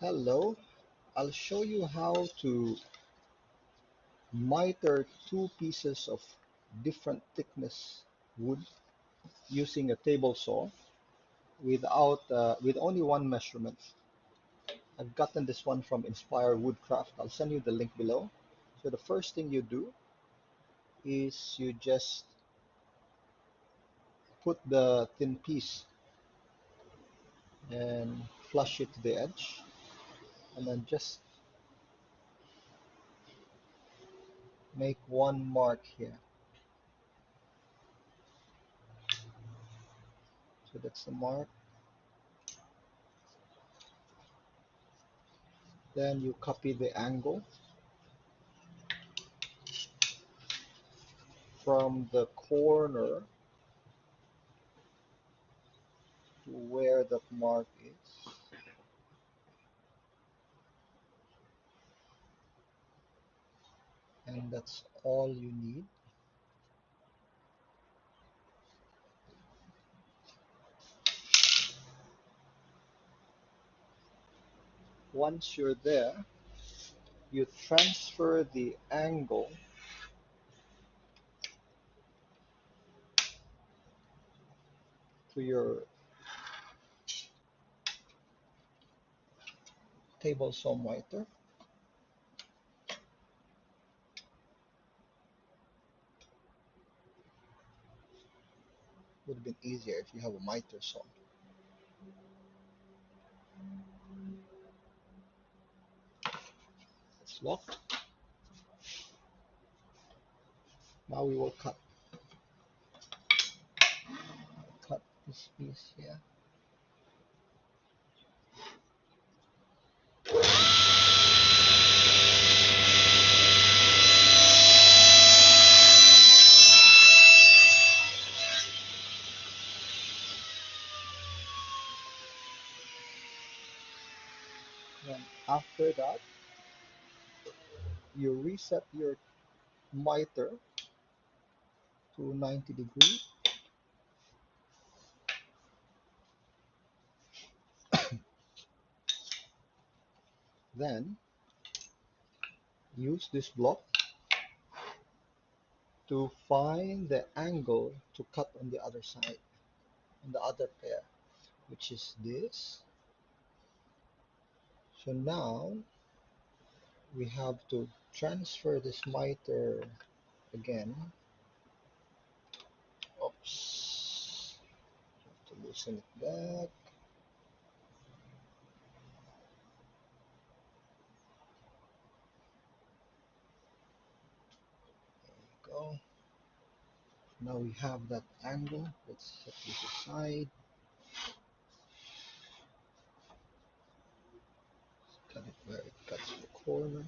Hello, I'll show you how to miter two pieces of different thickness wood using a table saw with only one measurement. I've gotten this one from Inspire Woodcraft. I'll send you the link below. So the first thing you do is you just put the thin piece and flush it to the edge, and then just make one mark here. So that's the mark. Then you copy the angle from the corner to where that mark is. And that's all you need. Once you're there, you transfer the angle to your table saw miter. Would have been easier if you have a miter saw. It's locked. Now we will cut this piece here. And after that, you reset your miter to 90 degrees. Then use this block to find the angle to cut on the other side, on the other pair, which is this. So now we have to transfer this miter again. Oops. Have to loosen it back. There we go. Now we have that angle. Let's set this aside. Cut it where it cuts the corner.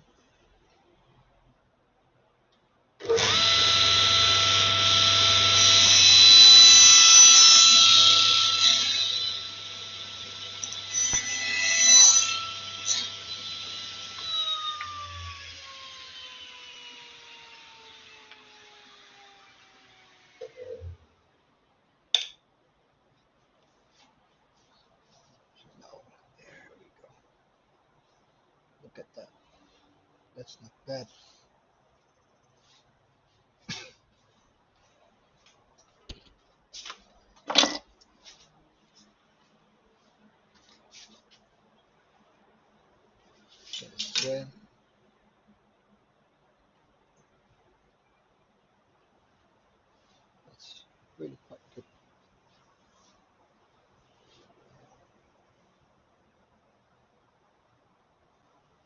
So now, there we go. Look at that. That's not bad. So this way.